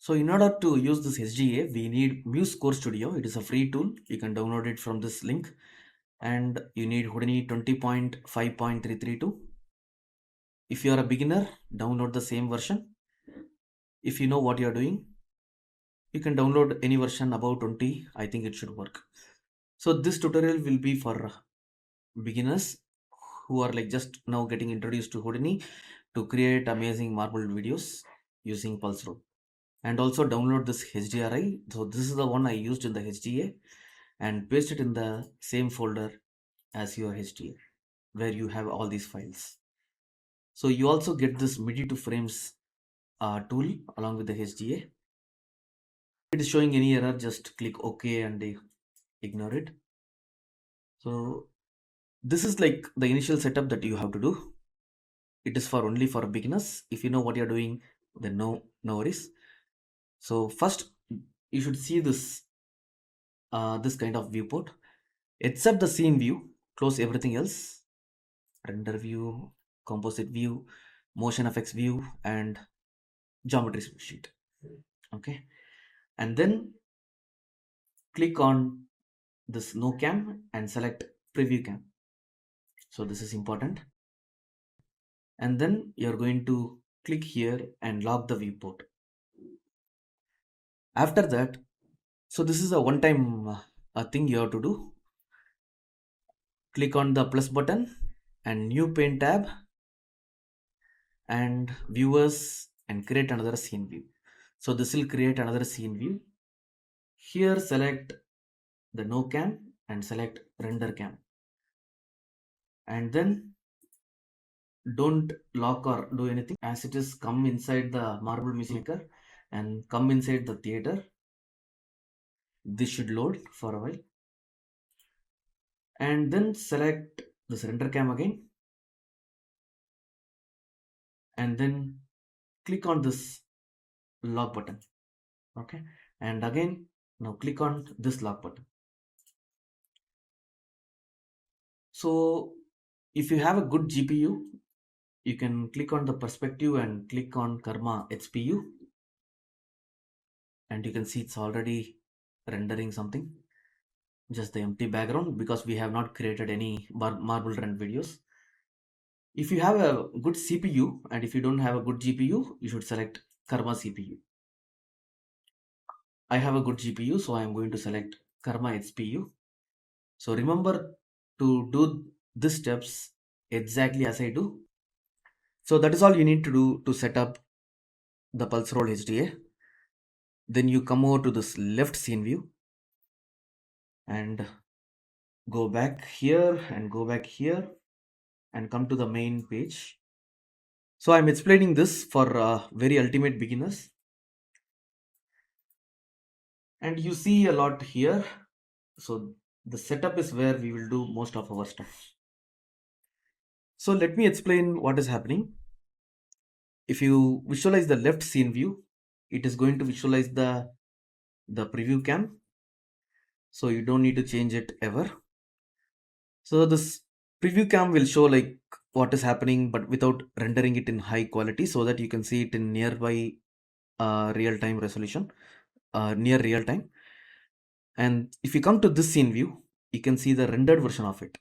So in order to use this HDA, we need Muse Core Studio. It is a free tool. You can download it from this link. And you need Houdini 20.5.332. If you are a beginner, download the same version. If you know what you are doing, you can download any version above 20. I think it should work. So this tutorial will be for beginners who are like just now getting introduced to Houdini to create amazing marble videos using PulseRoll. And also download this HDRI. So this is the one I used in the HDA, and paste it in the same folder as your HDA where you have all these files. So you also get this MIDI to frames tool along with the HDA. If it is showing any error, just click OK and ignore it. So this is like the initial setup that you have to do. It is for only for beginners. If you know what you're doing, then no worries. So first you should see this this kind of viewport, except the scene view. Close everything else. Render view, composite view, motion effects view, and geometry spreadsheet. Okay, and then click on this no cam and select preview cam. So this is important. And then you're going to click here and lock the viewport. After that, so this is a one-time thing you have to do. Click on the plus button and new pane tab and viewers and create another scene view. So this will create another scene view. Here select the no cam and select render cam, and then don't lock or do anything, as it is come inside the Marble Music Maker and come inside the theater. This should load for a while, and then select this render cam again, and then click on this lock button. Okay, and again now click on this lock button. So if you have a good GPU, you can click on the perspective and click on Karma HPU, and you can see it's already rendering something, just the empty background, because we have not created any MarbleRun videos. If you have a good CPU and if you don't have a good GPU, you should select Karma CPU. I have a good GPU, so I am going to select Karma HPU. So remember to do these steps exactly as I do. So that is all you need to do to set up the PulseRoll HDA. Then you come over to this left scene view and go back here and go back here and come to the main page. So I'm explaining this for very ultimate beginners, and you see a lot here. So the setup is where we will do most of our stuff. So let me explain what is happening. If you visualize the left scene view, it is going to visualize the preview cam, so you don't need to change it ever. So this preview cam will show like what is happening, but without rendering it in high quality, so that you can see it in nearby real-time resolution, near real-time. And if you come to this scene view, you can see the rendered version of it.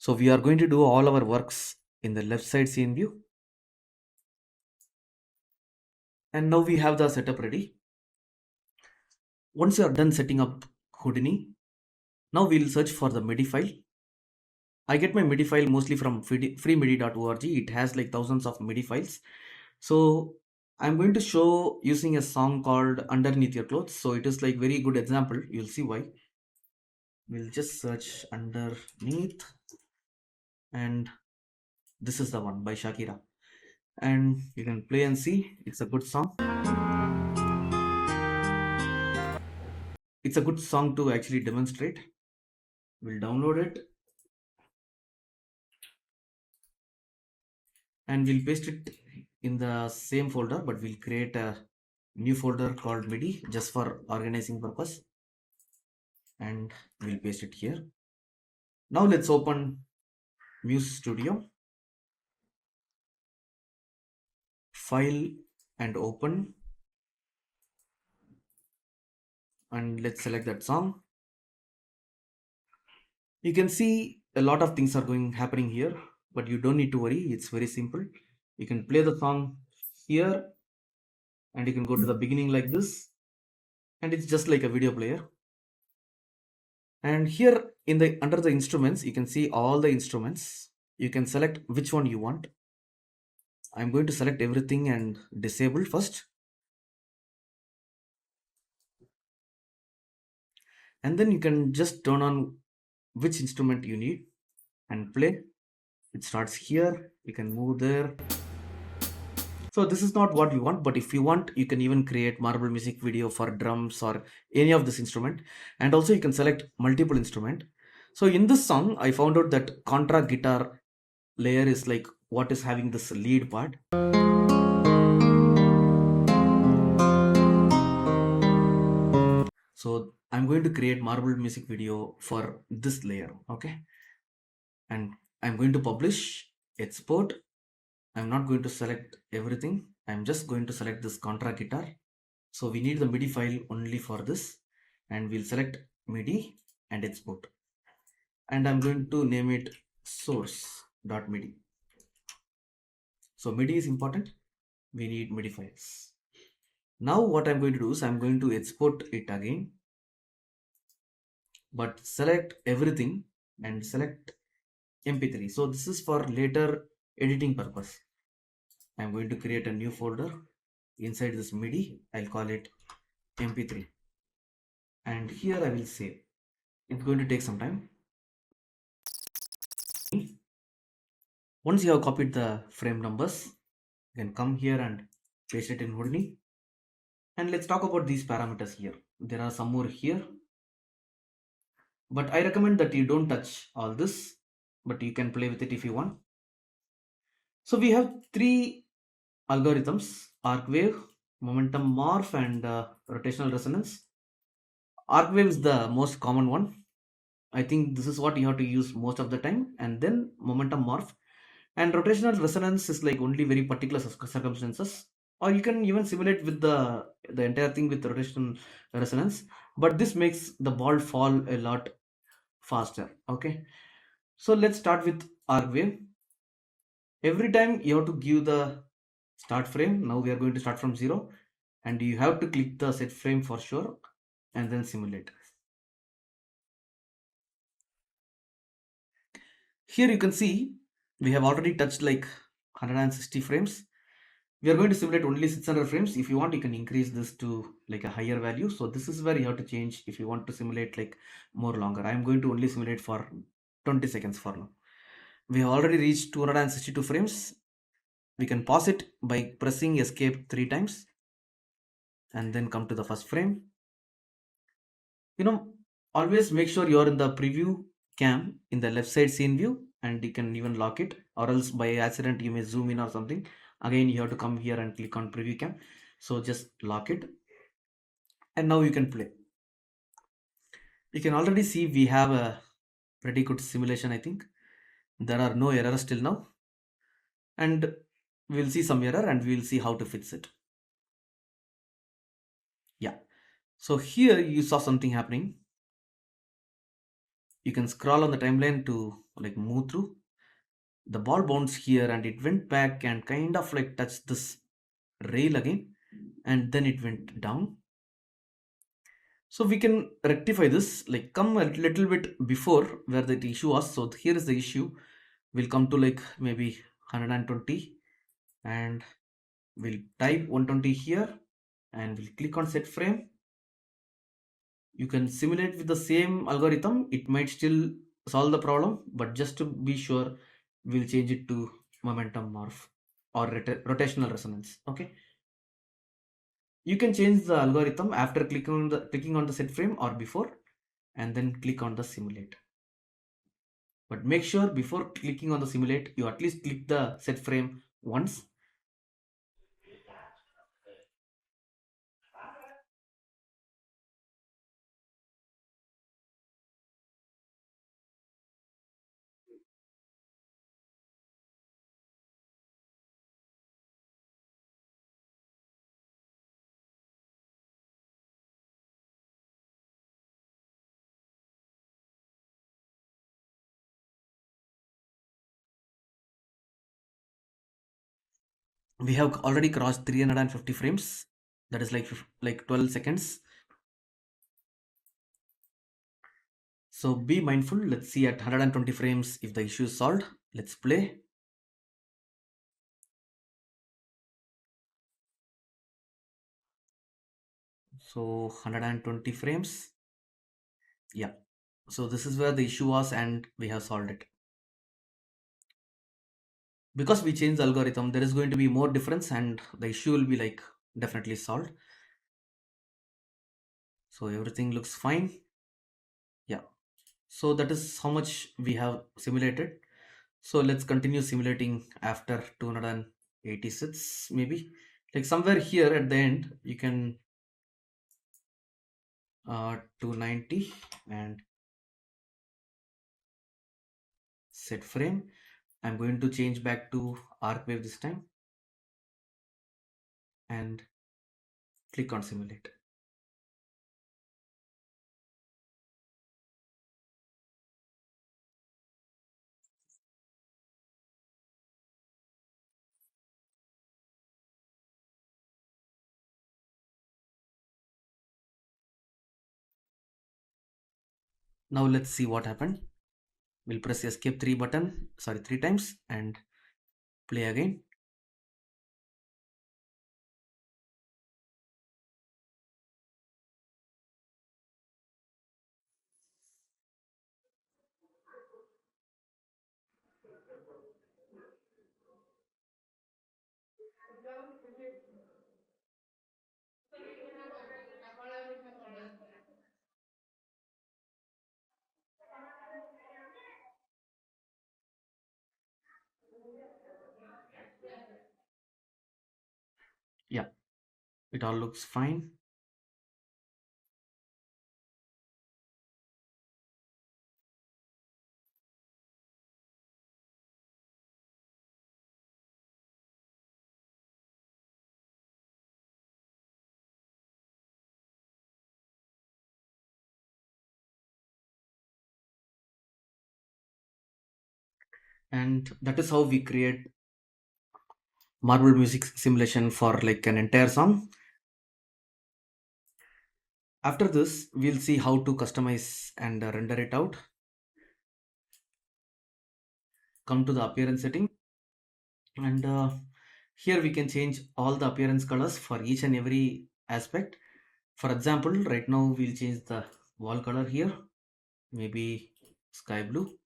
So we are going to do all our works in the left side scene view. And now we have the setup ready. Once you are done setting up Houdini, now we'll search for the MIDI file. I get my MIDI file mostly from freemidi.org. It has like thousands of MIDI files. So I'm going to show using a song called Underneath Your Clothes. So it is like very good example. You'll see why. We'll just search underneath, and this is the one by Shakira, and you can play and see. It's a good song. It's a good song to actually demonstrate. We'll download it and we'll paste it in the same folder, but we'll create a new folder called MIDI just for organizing purpose, and we'll paste it here. Now let's open Muse Studio, file and open. and let's select that song. You can see a lot of things are going happening here, but you don't need to worry. It's very simple. You can play the song here, and you can go to the beginning like this, and it's just like a video player. And here in the under the instruments, you can see all the instruments. You can select which one you want. I'm going to select everything and disable first. And then you can just turn on which instrument you need and play. It starts here. You can move there. So this is not what we want, but if you want, you can even create marble music video for drums or any of this instrument. And also you can select multiple instrument. So in this song, I found out that contra guitar layer is like what is having this lead part. So I'm going to create marble music video for this layer. Okay. And I'm going to publish, export. I'm not going to select everything. I'm just going to select this contra guitar. So we need the MIDI file only for this, and we'll select MIDI and export. And I'm going to name it source.midi. So MIDI is important. We need MIDI files. Now what I'm going to do is I'm going to export it again, but select everything and select MP3. So this is for later editing purpose. I'm going to create a new folder. Inside this MIDI, I'll call it MP3. And here I will save. It's going to take some time. Once you have copied the frame numbers, you can come here and paste it in Houdini. And let's talk about these parameters here. There are some more here, but I recommend that you don't touch all this, but you can play with it if you want. So we have three algorithms: arc wave, momentum morph, and rotational resonance. Arc wave is the most common one. I think this is what you have to use most of the time, and then momentum morph. And rotational resonance is like only very particular circumstances, or you can even simulate with the entire thing with rotational resonance, but this makes the ball fall a lot faster. Okay, so let's start with arc wave. Every time you have to give the start frame. Now we are going to start from 0, and you have to click the set frame for sure, and then simulate. Here you can see we have already touched like 160 frames. We are going to simulate only 600 frames. If you want, you can increase this to like a higher value. So this is where you have to change if you want to simulate like more longer. I'm going to only simulate for 20 seconds for now. We have already reached 262 frames. We can pause it by pressing escape 3 times and then come to the first frame. You know, always make sure you're in the preview cam in the left side scene view, and you can even lock it, or else by accident you may zoom in or something. Again, you have to come here and click on preview cam. So just lock it, and now you can play. You can already see we have a pretty good simulation. I think there are no errors till now, and we'll see some error and we'll see how to fix it. Yeah, so here you saw something happening. You can scroll on the timeline to like move through. The ball bounced here and it went back and kind of like touched this rail again, and then it went down. So we can rectify this, like come a little bit before where the issue was. So here is the issue. We'll come to like maybe 120, and we'll type 120 here, and we'll click on set frame. You can simulate with the same algorithm. It might still solve the problem, but just to be sure, we'll change it to momentum morph or rotational resonance. Okay, you can change the algorithm after clicking on the set frame or before, and then click on the simulate. But make sure before clicking on the simulate, you at least click the set frame once. We have already crossed 350 frames. That is like 12 seconds. So be mindful. Let's see at 120 frames if the issue is solved. Let's play. So 120 frames. Yeah. So this is where the issue was and we have solved it. Because we changed the algorithm, there is going to be more difference and the issue will be like definitely solved. So everything looks fine. Yeah. So that is how much we have simulated. So let's continue simulating after 286 maybe. Like somewhere here at the end, you can 290 and set frame. I'm going to change back to arc wave this time and click on simulate. Now let's see what happened. We'll press escape 3 button, sorry, 3 times and play again. Yeah, it all looks fine. And that is how we create marble music simulation for like an entire song. After this, we'll see how to customize and render it out. Come to the appearance setting and here we can change all the appearance colors for each and every aspect. For example, right now we'll change the wall color here, maybe sky blue.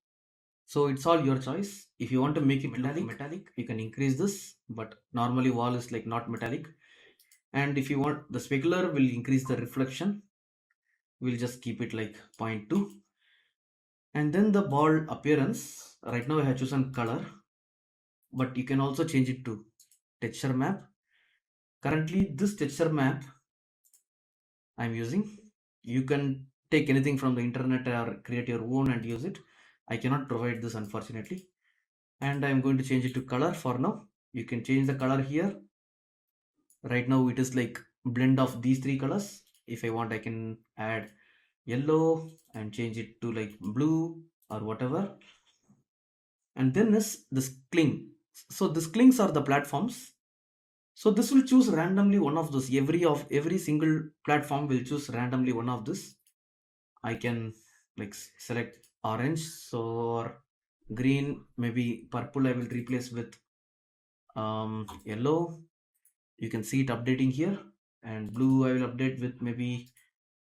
So it's all your choice. If you want to make it metallic, you can increase this, but normally wall is like not metallic. And if you want the specular will increase the reflection, we'll just keep it like 0.2. And then the ball appearance, right now I have chosen color, but you can also change it to texture map. Currently this texture map I'm using. You can take anything from the internet or create your own and use it. I cannot provide this unfortunately. And I'm going to change it to color for now. You can change the color here. Right now it is like blend of these three colors. If I want, I can add yellow and change it to like blue or whatever. And then is this cling. So this cling's are the platforms. So this will choose randomly one of those. Every single platform will choose randomly one of this. I can like select orange, so or green, maybe purple I will replace with yellow. You can see it updating here, and blue I will update with maybe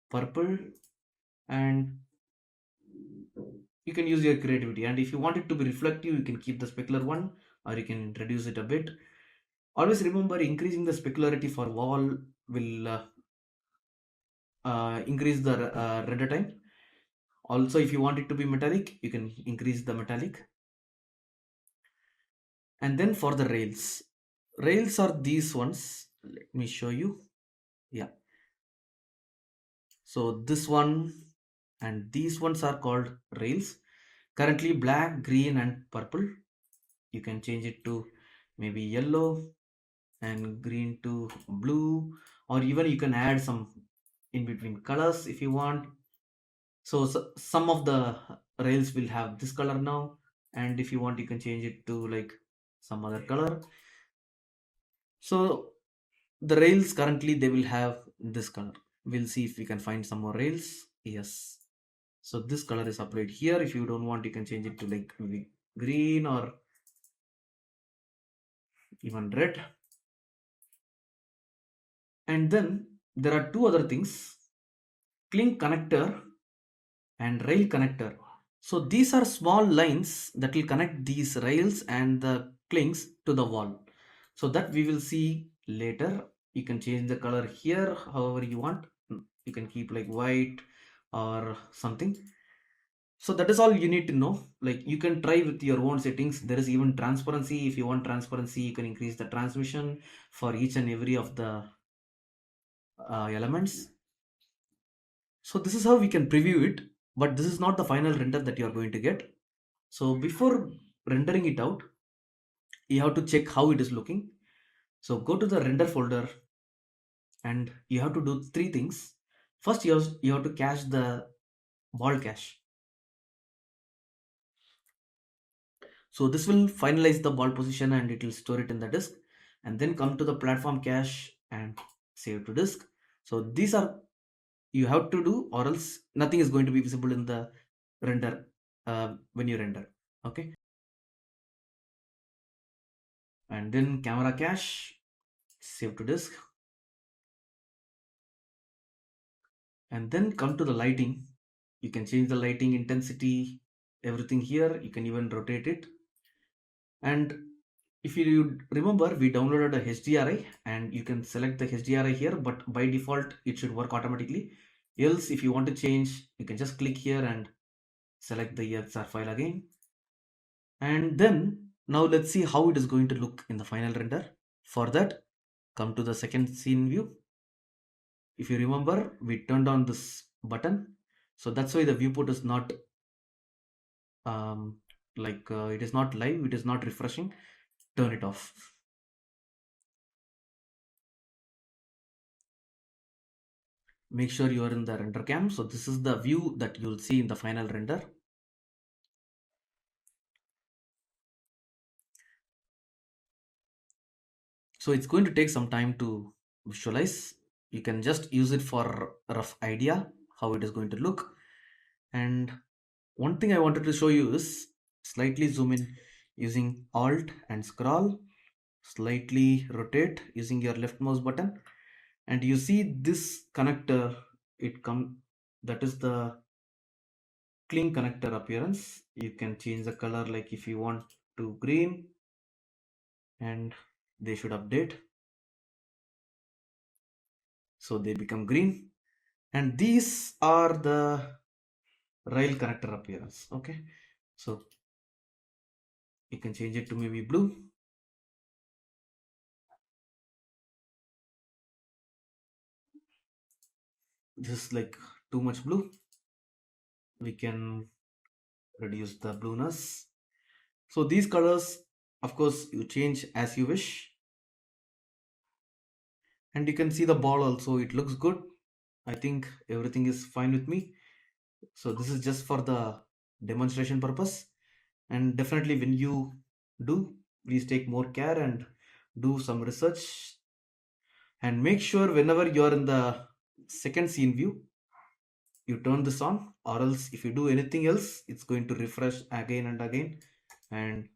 purple, and you can use your creativity. And if you want it to be reflective, you can keep the specular one or you can reduce it a bit. Always remember increasing the specularity for wall will increase the render time. Also, if you want it to be metallic, you can increase the metallic. And then for the rails are these ones. Let me show you. Yeah. So this one and these ones are called rails. Currently black, green and purple. You can change it to maybe yellow and green to blue, or even you can add some in between colors if you want. So some of the rails will have this color now, and if you want you can change it to like some other color. So the rails currently they will have this color. We'll see if we can find some more rails. Yes, so this color is applied here. If you don't want, you can change it to like maybe green or even red. And then there are two other things: clink connector and rail connector. So these are small lines that will connect these rails and the clinks to the wall. So that we will see later. You can change the color here however you want. You can keep like white or something. So that is all you need to know. Like you can try with your own settings. There is even transparency. If you want transparency, you can increase the transmission for each and every of the elements. So this is how we can preview it, but this is not the final render that you are going to get. So before rendering it out, you have to check how it is looking. So go to the render folder and you have to do three things. First, you have to cache the ball cache. So this will finalize the ball position and it will store it in the disk, and then come to the platform cache and save to disk. So these are you have to do, or else nothing is going to be visible in the render when you render. Okay, and then camera cache, save to disk, and then come to the lighting. You can change the lighting intensity, everything here. You can even rotate it. And if you remember, we downloaded a HDRI and you can select the HDRI here, but by default it should work automatically. Else if you want to change, you can just click here and select the EXR file again. And then now let's see how it is going to look in the final render. For that, come to the second scene view. If you remember, we turned on this button, so that's why the viewport is not it is not live, it is not refreshing. Turn it off. Make sure you are in the render cam. So this is the view that you'll see in the final render. So it's going to take some time to visualize. You can just use it for a rough idea how it is going to look. And one thing I wanted to show you is slightly zoom in using Alt and scroll, slightly rotate using your left mouse button, and you see this connector. That is the clean connector appearance. You can change the color, like if you want to green, and they should update, so they become green. And these are the rail connector appearance. Okay, so you can change it to maybe blue. This is like too much blue. We can reduce the blueness. So these colors, of course, you change as you wish. And you can see the ball also, it looks good. I think everything is fine with me. So this is just for the demonstration purpose. And definitely when you do, please take more care and do some research, and make sure whenever you are in the second scene view, you turn this on, or else if you do anything else, it's going to refresh again and again, and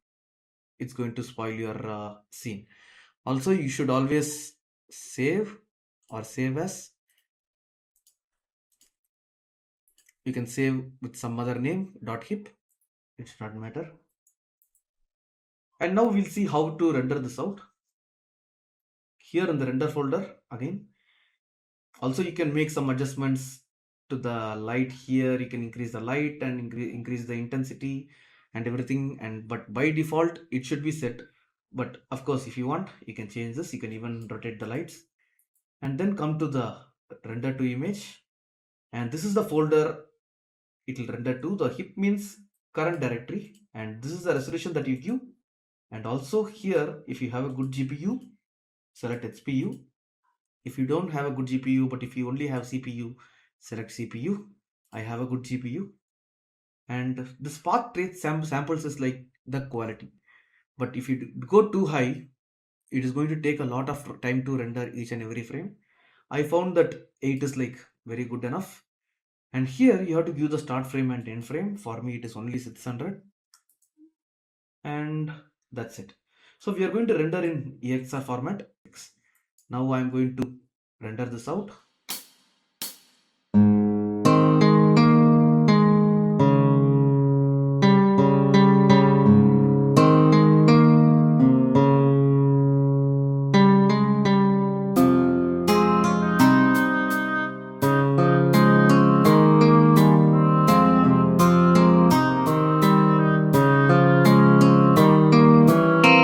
it's going to spoil your scene. Also, you should always save or save as. You can save with some other name, .hip. It should not matter. And now we'll see how to render this out. Here in the render folder again. Also, you can make some adjustments to the light here. You can increase the light and increase the intensity and everything. And but by default, it should be set. But of course, if you want, you can change this. You can even rotate the lights. And then come to the render to image. And this is the folder it will render to. The hip means current directory. And this is the resolution that you give. And also here, if you have a good GPU, select HPU. If you don't have a good GPU, but if you only have CPU, select CPU. I have a good GPU. And the spark trace samples is like the quality. But if you go too high, it is going to take a lot of time to render each and every frame. I found that 8 is like very good enough. And here you have to give the start frame and end frame. For me, it is only 600, and that's it. So we are going to render in EXR format. Now I'm going to render this out.